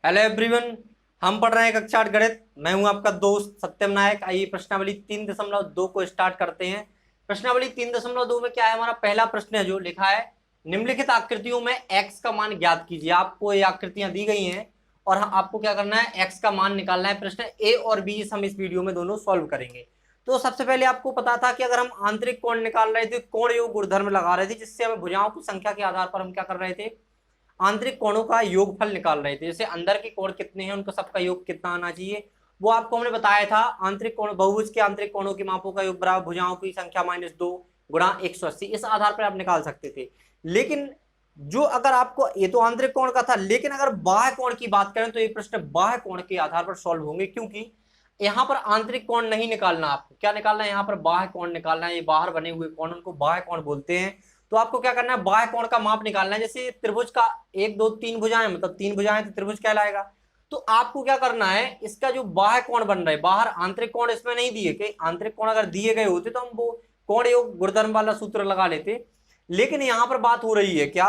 Hello everyone. हम पढ़ रहे हैं कक्षा 8 गणित। मैं हूं आपका दोस्त सत्यम नायक। आइए प्रश्नावली 3.2 को स्टार्ट करते हैं। प्रश्नावली 3.2 में क्या है, हमारा पहला प्रश्न है जो लिखा है, निम्नलिखित आकृतियों में x का मान ज्ञात कीजिए। आपको ये आकृतियां दी गई हैं और आपको क्या करना है, x का मान निकालना है। प्रश्न ए और बी हम इस वीडियो में दोनों सॉल्व करेंगे। तो सबसे पहले आपको पता था कि अगर हम आंतरिक कोण निकाल रहे थे, कोण योग गुणधर्म लगा रहे थे, जिससे हमें भुजाओं की संख्या के आधार पर हम क्या कर रहे थे, आंतरिक कोणों का योगफल निकाल रहे थे। जैसे अंदर के कोण कितने हैं, उनका सबका योग कितना आना चाहिए, वो आपको हमने बताया था। आंतरिक कोण, बहुभुज के आंतरिक कोणों के मापों का योग बराबर भुजाओं की संख्या -2 गुणा 180। इस आधार पर आप निकाल सकते थे। लेकिन जो अगर आपको, ये तो आंतरिक कोण का था, लेकिन अगर बाह्य कोण की बात करें तो ये प्रश्न बाह्य कोण के आधार पर सॉल्व होंगे, क्योंकि यहां पर आंतरिक कोण नहीं निकालना। आपको क्या निकालना है, यहाँ पर बाह्य कोण निकालना है। ये बाहर बने हुए कोण, उनको बाह्य कोण बोलते हैं। तो आपको क्या करना है, बाह्य कोण का माप निकालना है। जैसे त्रिभुज का 1 2 3 भुजाएं, मतलब 3 भुजाएं तो त्रिभुज कहलाएगा। तो आपको क्या करना है, इसका जो बाह्य कोण बन रहा है, बाहर आंतरिक कोण इसमें नहीं दिए, कि आंतरिक कोण अगर दिए गए होते तो हम वो कोण योग गुणधर्म वाला सूत्र लगा लेते। लेकिन यहां पर बात हो रही है क्या,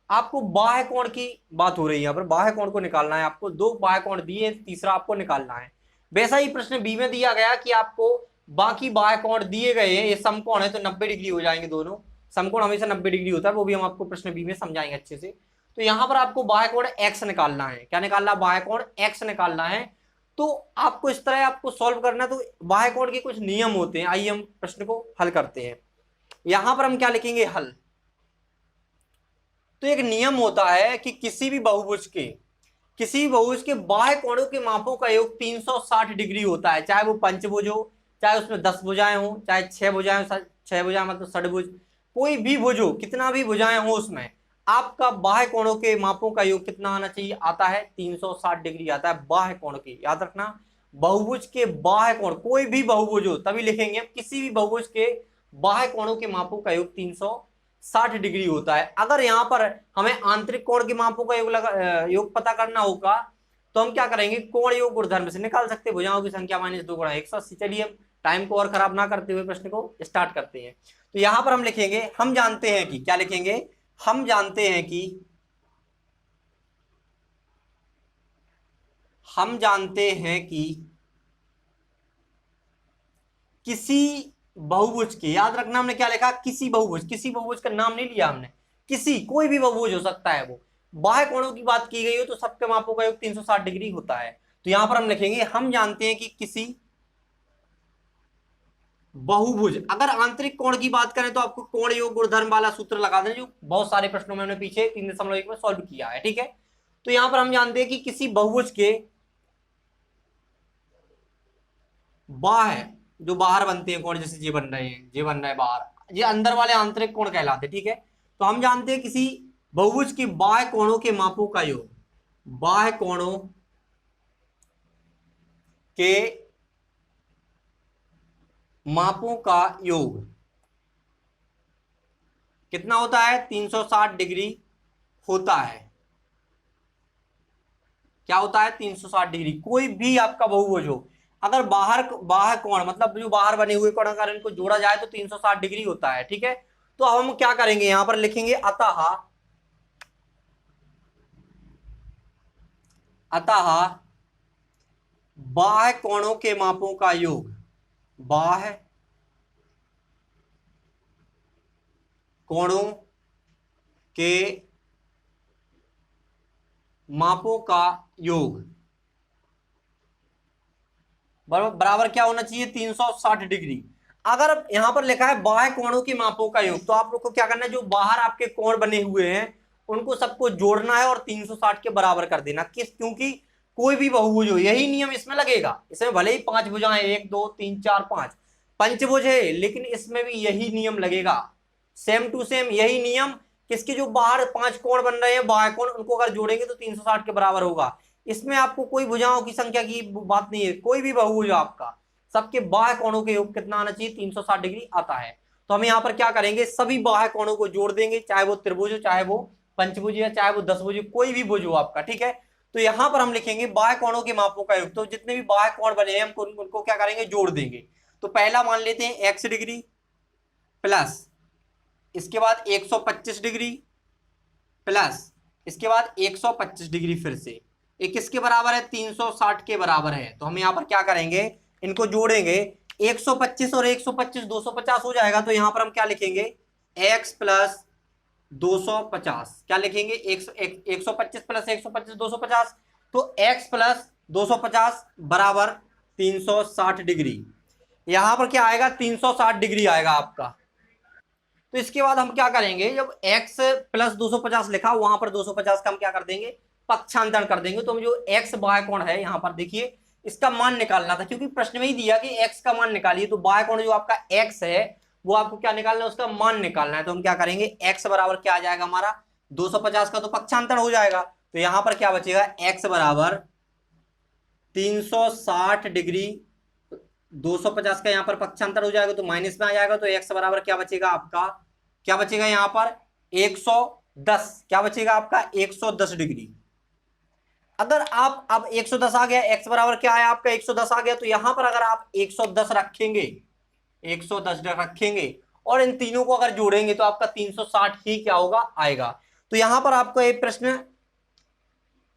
आपको बाह्य कोण की बात हो रही है। यहाँ पर बाह्य कोण को निकालना है। आपको दो बाह्य कोण दिए, तीसरा आपको निकालना है। वैसा ही प्रश्न बी में दिया गया कि आपको बाकी बाह्य कोण दिए गए हैं, ये समकोण है तो 90 डिग्री हो जाएंगे दोनों। समकोण हमेशा 90 डिग्री होता है, वो भी हम आपको प्रश्न बी में समझाएंगे अच्छे से। तो यहां पर आपको बाह्य कोण एक्स निकालना है। क्या निकालना है, बाह्य कोण एक्स निकालना है। तो आपको इस तरह आपको सॉल्व करना है। तो बाह्य कोण के कुछ नियम होते हैं, आइए हम प्रश्न को हल करते हैं। यहां पर हम क्या लिखेंगे, हल। तो एक नियम होता है कि किसी भी बहुभुज के बाह्य कोणों के मापों का योग 360 डिग्री होता है। चाहे वो पंचभुज हो, चाहे उसमें 10 भुजाएं हो, चाहे 6 भुजाएं, 6 भुजाएं मतलब षडभुज, कोई भी भुज हो, कितना भी भुजाएं हो, उसमें आपका बाह्य कोणों के मापों का योग कितना आना चाहिए, आता है 360 डिग्री आता है बाह्य कोण के। याद रखना, बहुभुज के बाह्य कोण, कोई भी बहुभुज हो तभी लिखेंगे हम, किसी भी बहुभुज के बाह्य कोणों के मापों का योग 360 डिग्री होता है। अगर यहां पर हमें आंतरिक कोण के मापों का योग पता करना होगा तो हम क्या करेंगे, कोण योग गुणधर्म से निकाल सकते हैं। भुजाओं की संख्या -2 गुणा 180। चलिए हम टाइम को और खराब ना करते हुए प्रश्न को स्टार्ट करते हैं। तो यहां पर हम लिखेंगे, हम जानते हैं कि, क्या लिखेंगे, हम जानते हैं कि, हम जानते हैं कि किसी बहुभुज के, याद रखना हमने क्या लिखा, किसी बहुभुज, किसी बहुभुज का नाम नहीं लिया हमने, किसी, कोई भी बहुभुज हो सकता है वो, बाह्य कोणों की बात की गई हो तो सबके मापों का योग 360 डिग्री होता है। तो यहां पर हम लिखेंगे, हम जानते हैं कि किसी बहुभुज, अगर आंतरिक कोण की बात करें तो आपको कोण योग गुणधर्म वाला सूत्र लगा देना, जो बहुत सारे प्रश्नों में हमने पीछे 3.1 में सॉल्व किया है, ठीक है। तो यहां पर हम जानते हैं कि किसी बहुभुज के बाह्य, जो बाहर बनते हैं कोण, जैसे ये बन रहे हैं, ये बन रहा है बाहर, ये अंदर वाले आंतरिक कोण कहलाते हैं, ठीक है। तो हम जानते हैं किसी बहुभुज की बाह्य कोणों के मापों का योग, बाह्य कोणों के मापों का योग कितना होता है, 360 डिग्री होता है। क्या होता है, 360 डिग्री। कोई भी आपका बहुभुज हो, अगर बाहर कोण, मतलब जो बाहर बने हुए कोण, अगर इनको जोड़ा जाए तो 360 डिग्री होता है, ठीक है। तो अब हम क्या करेंगे, यहां पर लिखेंगे अतः बाह्य कोणों के मापों का योग, बाह्य कोणों के मापों का योग बराबर क्या होना चाहिए, 360 डिग्री। अगर यहां पर लिखा है बाह्य कोणों के मापों का योग, तो आप लोग को क्या करना है, जो बाहर आपके कोण बने हुए हैं उनको सबको जोड़ना है और 360 के बराबर कर देना। क्योंकि कोई भी बहुभुज हो, यही नियम इसमें लगेगा। इसमें भले ही 5 भुजाएं, 1 2 3 4 5 पंचभुज है, लेकिन इसमें भी यही नियम लगेगा, सेम टू सेम यही नियम। किसके, जो बाहर 5 कोण बन रहे हैं बाह्य कोण, उनको अगर जोड़ेंगे तो 360 के बराबर होगा। इसमें आपको कोई भुजाओं की संख्या की बात नहीं है, कोई भी बहुभुज आपका, सबके बाह्य कोणों के योग कितना आना चाहिए, 360 डिग्री आता है। तो हम यहाँ पर क्या करेंगे, सभी बाह्य कोणों को जोड़ देंगे, चाहे वो त्रिभुज हो, चाहे वो पंचभुज या चाहे वो 10 भुज, कोई भी भुज हो आपका, ठीक है। तो यहां पर हम लिखेंगे बाह्य कोणों के मापों का योग। तो जितने भी बाह्य कोण बने हैं हम उनको क्या करेंगे, जोड़ देंगे। तो पहला मान लेते हैं x डिग्री प्लस, इसके बाद 125 डिग्री प्लस, इसके बाद 125 डिग्री, फिर से ये किसके बराबर है, 360 के बराबर है। तो हम यहाँ पर क्या करेंगे, इनको जोड़ेंगे, 125 और 125 250 हो जाएगा। तो यहाँ पर हम क्या लिखेंगे, x प्लस 250, क्या लिखेंगे, 125 प्लस 125 250। तो x प्लस 250 बराबर 360 डिग्री। यहां पर क्या आएगा, 360 डिग्री आएगा आपका। तो इसके बाद हम क्या करेंगे, जब x प्लस 250 लिखा, वहां पर 250 का हम क्या कर देंगे, पक्षांतरण कर देंगे। तो हम जो x बाह्य कोण है, यहां पर देखिए इसका मान निकालना था, क्योंकि प्रश्न में ही दिया कि x का मान निकालिए। तो बाह्य कोण जो आपका x है, वो आपको क्या निकालना है, उसका मान निकालना है। तो हम क्या करेंगे, x बराबर क्या आ जाएगा हमारा, 250 का तो पक्षांतरण हो जाएगा। तो यहां पर क्या बचेगा, x बराबर 360 डिग्री, 250 का यहाँ पर पक्षांतर हो जाएगा तो माइनस में आ जाएगा। तो x बराबर क्या बचेगा आपका, क्या बचेगा यहाँ पर 110, क्या बचेगा आपका 110 डिग्री। अगर आप अब 110 आ गया, x बराबर क्या है आपका 110 आ गया, तो यहां पर अगर आप 110 रखेंगे, 110 रखेंगे और इन तीनों को अगर जोड़ेंगे तो आपका 360 ही क्या होगा, आएगा। तो यहां पर आपको एक प्रश्न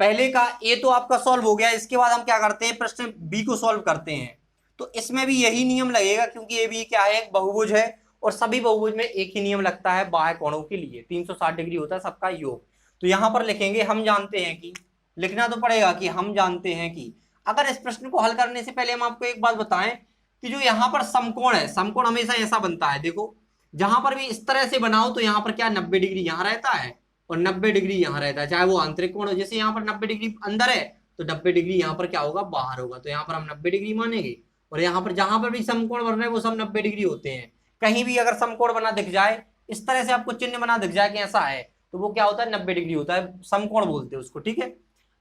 पहले का ए तो आपका सॉल्व हो गया। इसके बाद हम क्या करते हैं, प्रश्न बी को सॉल्व करते हैं। तो इसमें भी यही नियम लगेगा, क्योंकि ये भी क्या है, एक बहुभुज है और सभी बहुभुज में एक ही नियम लगता है बाह्य कोणों के लिए, 360 डिग्री होता है सबका योग। तो यहां पर लिखेंगे, हम जानते हैं कि, लिखना तो पड़ेगा कि हम जानते हैं कि, अगर इस प्रश्न को हल करने से पहले हम आपको एक बात बताएं कि जो यहाँ पर समकोण है, समकोण हमेशा ऐसा बनता है, देखो जहां पर भी इस तरह से बनाओ तो यहाँ पर क्या 90 डिग्री यहाँ रहता है और 90 डिग्री यहाँ रहता है, चाहे वो आंतरिक कोण हो। जैसे यहाँ पर 90 डिग्री अंदर है तो 90 डिग्री यहाँ पर क्या होगा, बाहर होगा। तो यहाँ पर हम 90 डिग्री मानेंगे और यहाँ पर जहां पर भी समकोण बन रहे हैं वो सब 90 डिग्री होते हैं। कहीं भी अगर समकोण बना दिख जाए, इस तरह से आपको चिन्ह बना दिख जाए कि ऐसा है, तो वो क्या होता है, 90 डिग्री होता है, समकोण बोलते हैं उसको, ठीक है।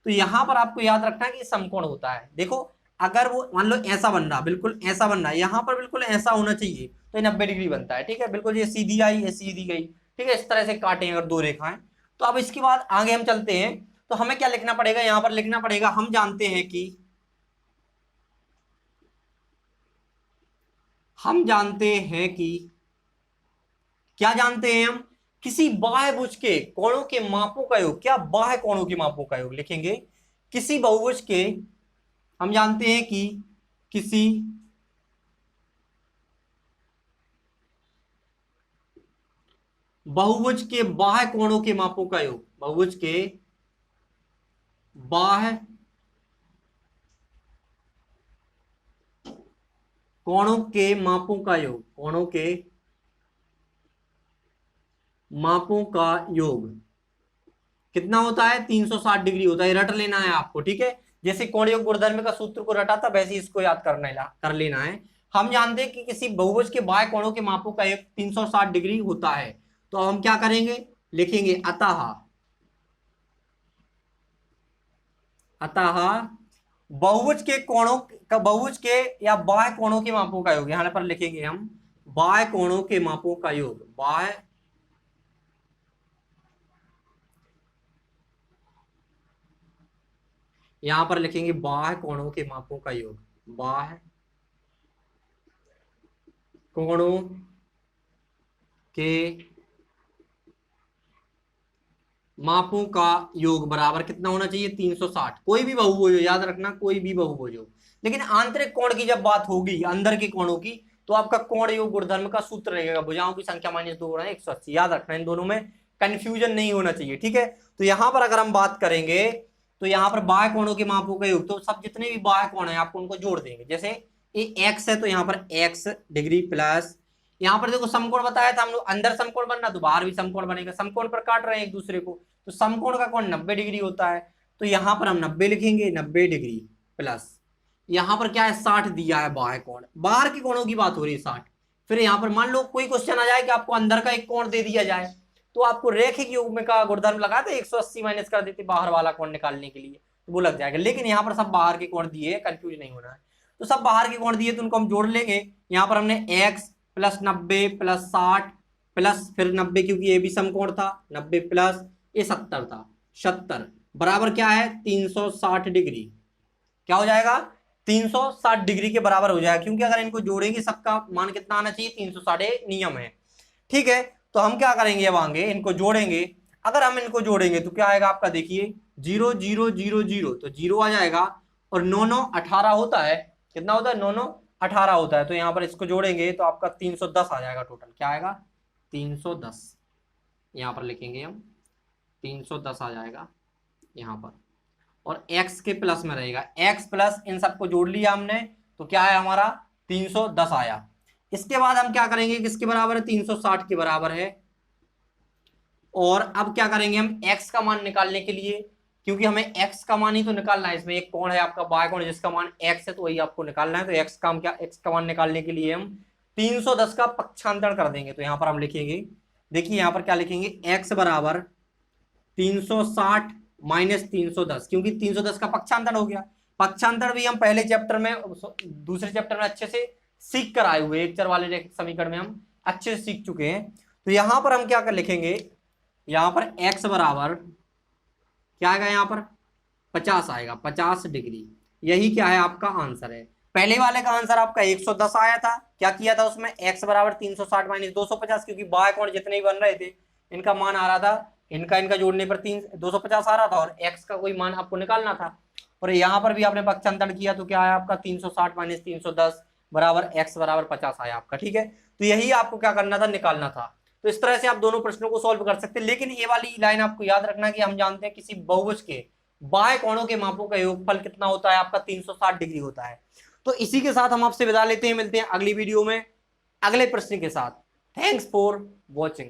तो यहाँ पर आपको याद रखना है कि समकोण होता है। देखो अगर वो मान लो ऐसा बन रहा, बिल्कुल ऐसा बन रहा है, यहाँ पर बिल्कुल ऐसा होना चाहिए तो 90 डिग्री बनता है, ठीक है। बिल्कुल ये सीधी आई, ये सीधी गई, ठीक है। इस तरह से काटे अगर दो रेखाएं। तो अब इसके बाद आगे हम चलते हैं, तो हमें क्या लिखना पड़ेगा, यहां पर लिखना पड़ेगा, हम जानते हैं कि, हम जानते हैं कि, क्या जानते हैं हम, किसी बाह्य भुज के कोणों के मापों का योग, क्या बाह्य कोणों के मापों का योग लिखेंगे, किसी बहुभुज के, हम जानते हैं कि किसी बहुभुज के बाह्य कोणों के मापों का योग, बहुभुज के बाह्य कोणों के मापों का योग, कोणों के मापों का योग कितना होता है, 360 डिग्री होता है। रट लेना है आपको, ठीक है। जैसे कोणीय गुणधर्म का सूत्र को रटा था, वैसे इसको याद कर लेना है। हम जानते हैं कि किसी बहुभुज के बाह्य कोणों के मापों का योग 360 डिग्री होता है। तो हम क्या करेंगे, लिखेंगे अतः बहुभुज के कोणों का, बहुभुज के या बाह्य कोणों के मापों का योग, यहां पर लिखेंगे हम बाह्य कोणों के मापों का योग, बाह्य यहां पर लिखेंगे बाह्य कोणों के मापों का योग, बाह्य कोणों के मापों का योग बराबर कितना होना चाहिए, 360। कोई भी बहुभुज हो, याद रखना कोई भी बहुभुज हो। लेकिन आंतरिक कोण की जब बात होगी, अंदर के कोणों की, तो आपका कोण योग गुणधर्म का सूत्र रहेगा, भुजाओं की संख्या -2 गुणा 180। याद रखना, इन दोनों में कंफ्यूजन नहीं होना चाहिए, ठीक है। तो यहां पर अगर हम बात करेंगे, तो यहाँ पर बाह्य कोणों के मापों का योग, तो सब जितने भी बाह्य कोण है आपको उनको जोड़ देंगे। जैसे ये x है तो यहाँ पर x डिग्री प्लस, यहाँ पर देखो समकोण बताया था हम लोग, अंदर समकोण बनना तो बाहर भी समकोण बनेगा, समकोण पर काट रहे हैं एक दूसरे को, तो समकोण का कोण 90 डिग्री होता है। तो यहाँ पर हम 90 लिखेंगे, 90 डिग्री प्लस, यहाँ पर क्या है 60 दिया है बाह्य कोण, बाहर के कोणों की बात हो रही है 60। फिर यहाँ पर मान लो कोई क्वेश्चन आ जाए कि आपको अंदर का एक कोण दे दिया जाए, तो आपको रैखिक युग्म का गुणधर्म लगाते 180 माइनस कर देते बाहर वाला कोण निकालने के लिए, तो वो लग जाएगा। लेकिन यहाँ पर सब बाहर के कोण दिए, कंफ्यूज नहीं होना है। तो सब बाहर के कोण दिए तो उनको हम जोड़ लेंगे। यहाँ पर हमने x प्लस 90 प्लस 60 प्लस फिर 90, क्योंकि ये भी समकोण था, 90 प्लस ये 70 था, 70 बराबर क्या है 360 डिग्री। क्या हो जाएगा 360 डिग्री के बराबर हो जाएगा, क्योंकि अगर इनको जोड़ेंगे सबका मान कितना आना चाहिए 360, नियम है, ठीक है। तो हम क्या करेंगे, अब आगे इनको जोड़ेंगे, अगर हम इनको जोड़ेंगे तो क्या आएगा आपका, देखिए 0 0 0 0 तो 0 आ जाएगा, और 9 9 18 होता है, कितना होता है 9 9 18 होता है, तो यहाँ पर इसको जोड़ेंगे तो आपका 310 आ जाएगा टोटल। क्या आएगा 310, यहाँ पर लिखेंगे हम 310 आ जाएगा यहाँ पर, और x के प्लस में रहेगा, x प्लस इन सबको जोड़ लिया हमने तो क्या है हमारा 310 आया। इसके बाद हम क्या करेंगे, किसके बराबर है 360 के बराबर है, और अब क्या करेंगे हम x का मान निकालने के लिए, क्योंकि हमें x का मान ही तो निकालना है, इसमें एक कोण है आपका बाय कोण जिसका मान x है, तो वही आपको निकालना है। तो x का हम क्या, x का मान निकालने के लिए हम 310 का पक्षांतर कर देंगे, तो यहाँ पर हम लिखेंगे, देखिए यहाँ पर क्या लिखेंगे, x बराबर 360 माइनस 310, क्योंकि 310 का पक्षांतर हो गया। पक्षांतर भी हम पहले चैप्टर में, दूसरे चैप्टर में अच्छे से सीख कर आए हुए, एक चर वाले समीकरण में हम अच्छे से सीख चुके हैं। तो यहां पर हम क्या कर लिखेंगे, यहां पर x बराबर क्या आएगा, यहां पर 50 आएगा, 50 डिग्री। यही क्या है आपका आंसर है। पहले वाले का आंसर आपका 110 आया था, क्या किया था उसमें, x बराबर 360 माइनस 250, क्योंकि बाय कोण जितने भी बन रहे थे इनका मान आ रहा था, इनका जोड़ने पर 250 आ रहा था, और x का कोई मान आपको निकालना था। और यहाँ पर भी आपने पक्षांतर किया तो क्या है आपका 360 माइनस 310 बराबर x बराबर 50 आया आपका। ठीक है, तो यही आपको क्या करना था, निकालना था। तो इस तरह से आप दोनों प्रश्नों को सॉल्व कर सकते हैं। लेकिन ये वाली लाइन आपको याद रखना कि हम जानते हैं किसी बहुभुज के बाय कोणों के मापों का योगफल कितना होता है आपका, 360 डिग्री होता है। तो इसी के साथ हम आपसे विदा लेते हैं, मिलते हैं अगली वीडियो में अगले प्रश्न के साथ। Thanks for watching.